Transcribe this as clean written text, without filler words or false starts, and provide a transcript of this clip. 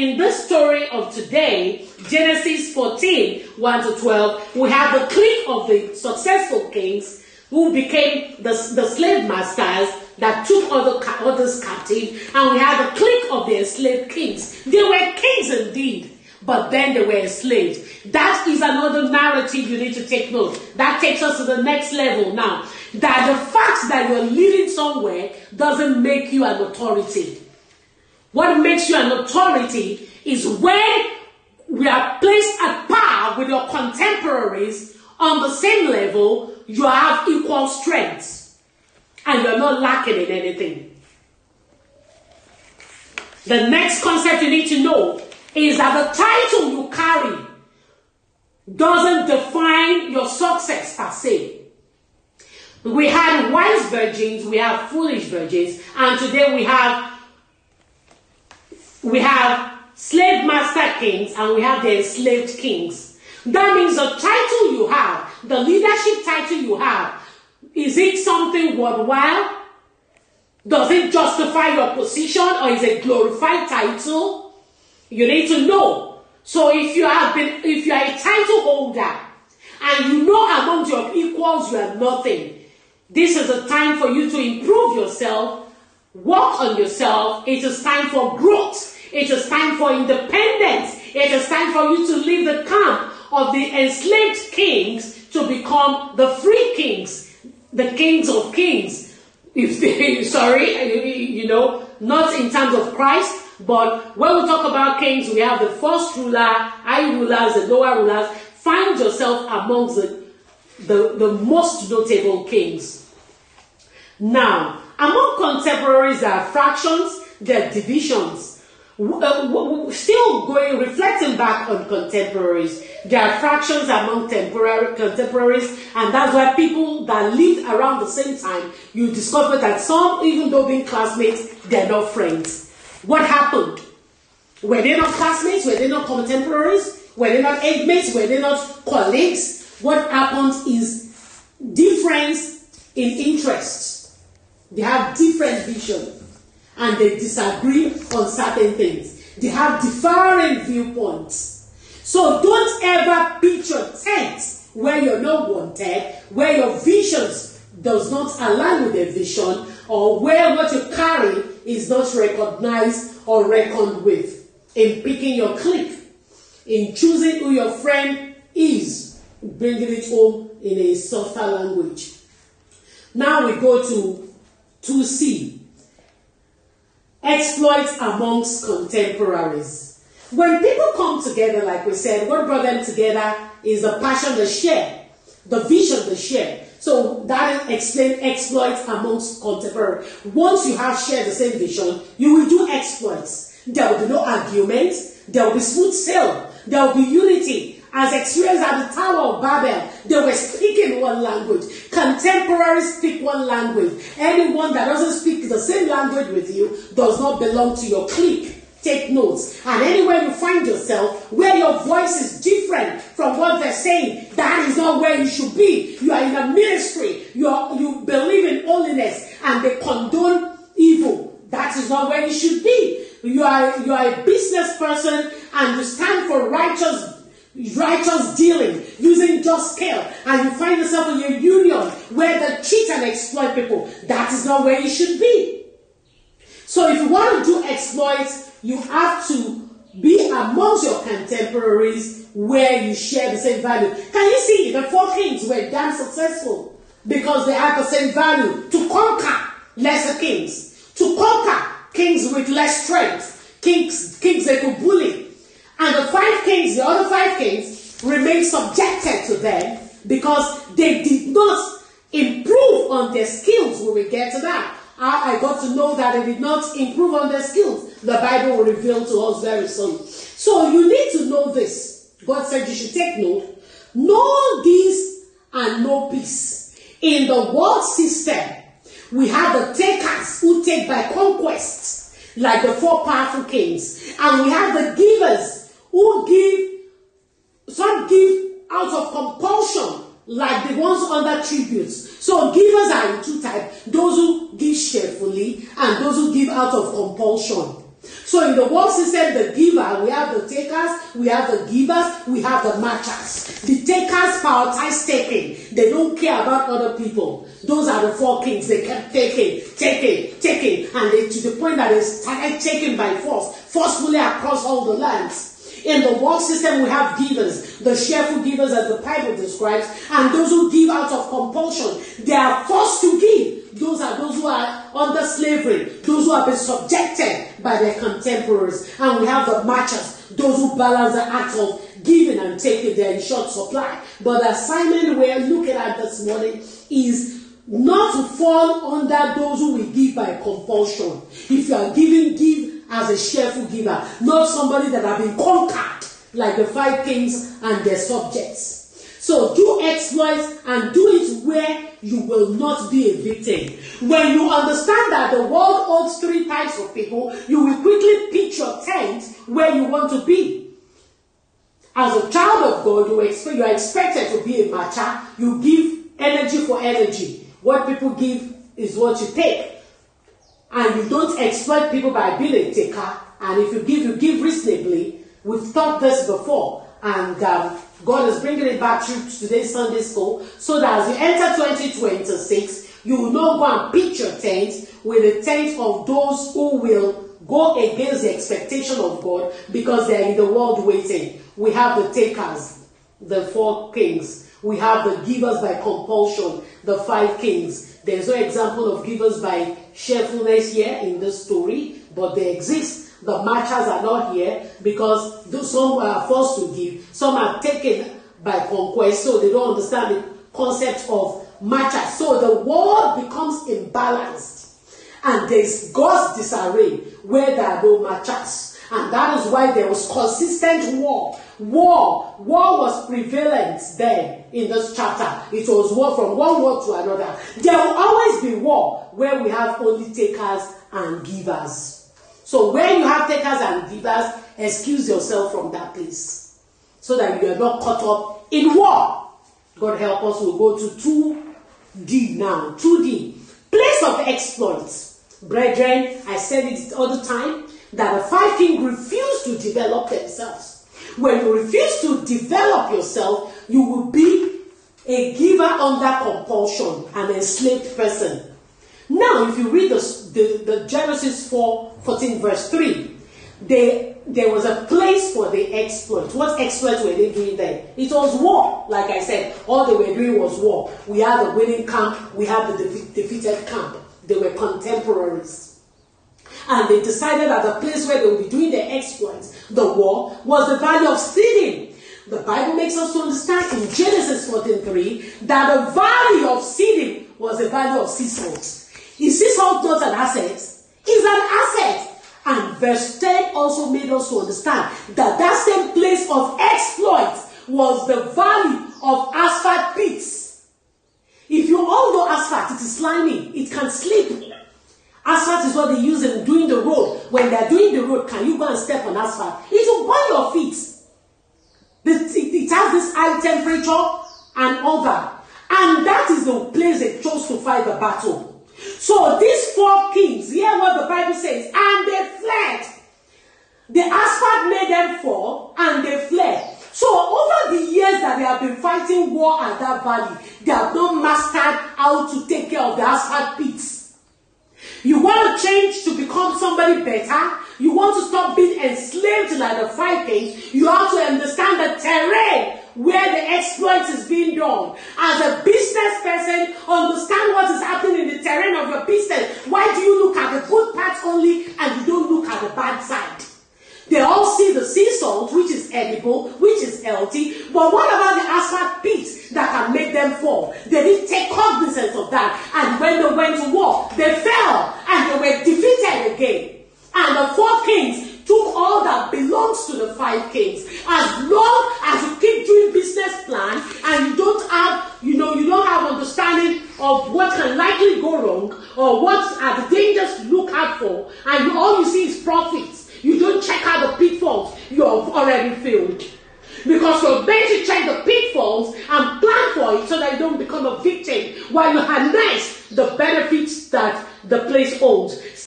in this story of today, Genesis 14, 1 to 12, we have the clique of the successful kings who became the slave masters that took others captive, and we have the clique of the enslaved kings. They were kings indeed, but then they were enslaved. That is another narrative you need to take note. That takes us to the next level now. That the fact that you're living somewhere doesn't make you an authority. What makes you an authority is when we are placed at par with your contemporaries on the same level, you have equal strengths, and you're not lacking in anything. The next concept you need to know is that the title you carry doesn't define your success per se. We had wise virgins, we have foolish virgins, and today we have slave master kings and we have the enslaved kings. That means the title you have, the leadership title you have, is it something worthwhile? Does it justify your position, or is it a glorified title? You need to know. So if you are a title holder and you know among your equals you are nothing, this is a time for you to improve yourself, work on yourself. It is time for growth. It is time for independence. It is time for you to leave the camp of the enslaved kings to become the free kings, the kings of kings. Not in terms of Christ, but when we talk about kings, we have the first ruler, high rulers, the lower rulers. Find yourself amongst the most notable kings. Now, among contemporaries, there are fractions, there are divisions. Still reflecting back on contemporaries, there are fractions among contemporaries, and that's why people that lived around the same time, you discover that some, even though being classmates, they're not friends. What happened? Were they not classmates? Were they not contemporaries? Were they not age mates? Were they not colleagues? What happens is difference in interests. They have different vision, and they disagree on certain things. They have differing viewpoints. So don't ever pitch your tent where you're not wanted, where your visions does not align with their vision, or where what you carry is not recognized or reckoned with. In picking your clique, in choosing who your friend is, bringing it home in a softer language. Now we go to 2C. Exploits amongst contemporaries. When people come together, like we said, what brought them together is the passion they share, the vision they share. So that explains exploits amongst contemporaries. Once you have shared the same vision, you will do exploits. There will be no arguments. There will be smooth sail. There will be unity. As experienced at the Tower of Babel, they were speaking one language. Contemporaries speak one language. Anyone that doesn't speak the same language with you does not belong to your clique. Take notes. And anywhere you find yourself, where your voice is different from what they're saying, that is not where you should be. You are in a ministry. You believe in holiness, and they condone evil. That is not where you should be. You are a business person, and you stand for righteous dealing, using just scale, and you find yourself in your union where they cheat and exploit people. That is not where you should be. So if you want to do exploits, you have to be amongst your contemporaries where you share the same value. Can you see the 4 kings were damn successful because they had the same value to conquer lesser kings, to conquer kings with less strength, kings they could bully. And the other five kings remained subjected to them because they did not improve on their skills. We will get to that. I got to know that they did not improve on their skills. The Bible will reveal to us very soon. So you need to know this. God said you should take note. Know this and know peace. In the world system, we have the takers who take by conquest, like the 4 powerful kings. And we have the givers who give, some give out of compulsion, like the ones under tributes. So givers are in 2 types, those who give cheerfully and those who give out of compulsion. So in the world system, the giver, we have the takers, we have the givers, we have the matchers. The takers prioritize taking. They don't care about other people. Those are the 4 kings. They kept taking, and they, to the point that they started taking by force, forcefully across all the lands. In the world system, we have givers, the cheerful givers as the Bible describes, and those who give out of compulsion. They are forced to give. Those are those who are under slavery, those who have been subjected by their contemporaries. And we have the matchers, those who balance the act of giving and taking. They're in short supply. But the assignment we're looking at this morning is not to fall under those who will give by compulsion. If you are giving, give as a cheerful giver, not somebody that have been conquered like the 5 kings and their subjects. So do exploits and do it where you will not be a victim. When you understand that the world holds 3 types of people, you will quickly pitch your tent where you want to be. As a child of God, you are expected to be a matcher. You give energy for energy. What people give is what you take. And you don't exploit people by being a taker. And if you give reasonably. We've taught this before. And God is bringing it back to today's Sunday school. So that as you enter 2026, you will not go and pitch your tent with the tent of those who will go against the expectation of God because they are in the world waiting. We have the takers, the 4 kings. We have the givers by compulsion, the 5 kings. There's no example of givers by cheerfulness here in this story, but they exist. The matchers are not here because some are forced to give, some are taken by conquest, so they don't understand the concept of matchers. So the world becomes imbalanced, and there's God's disarray where there are no matchers. And that is why there was consistent war. War was prevalent then in this chapter. It was war from one war to another. There will always be war where we have only takers and givers. So where you have takers and givers, excuse yourself from that place so that you are not caught up in war. God help us. We'll go to 2D now. 2D. Place of exploits. Brethren, I said it all the time, that the 5 kings refuse to develop themselves. When you refuse to develop yourself, you will be a giver under compulsion, an enslaved person. Now, if you read the Genesis 4:14 verse 3, there was a place for the exploit. What exploit were they doing there? It was war. Like I said, all they were doing was war. We had the winning camp, we had the defeated camp. They were contemporaries. And they decided that the place where they would be doing their exploits, the war, was the valley of Siddim. The Bible makes us to understand in Genesis 14:3 that the valley of Siddim was a valley of sea salt. Is sea salt not an asset? It's an asset. And verse 10 also made us to understand that that same place of exploit was the valley of asphalt pits. If you all know asphalt, it is slimy, it can slip. Asphalt is what they use in doing the road. When they're doing the road, can you go and step on asphalt? It will burn your feet. It has this high temperature and all that. And that is the place they chose to fight the battle. So these 4 kings, hear what the Bible says, and they fled. The asphalt made them fall, and they fled. So over the years that they have been fighting war at that valley, they have not mastered how to take care of the asphalt pits. You want to change to become somebody better? You want to stop being enslaved like the 5 kings? You have to understand the terrain where the exploit is being done. As a business person, understand what is happening in the terrain of your business. Why do you look at the good parts only and you don't look at the bad side? They all see the sea salt, which is edible, which is healthy, but what about the asphalt pits that can make them fall? They didn't take cognizance of that, and when they went to war, they fell, and they were defeated again. And the 4 kings took all that belongs to the 5 kings. As long as you keep doing business plan, and you don't have understanding of what can likely go wrong, or what are the dangers to look out for, and all you see is profits. You don't check out the pitfalls, you have already failed. Because you're going to check the pitfalls and plan for it so that you don't become a victim while you harness the benefits that the place holds.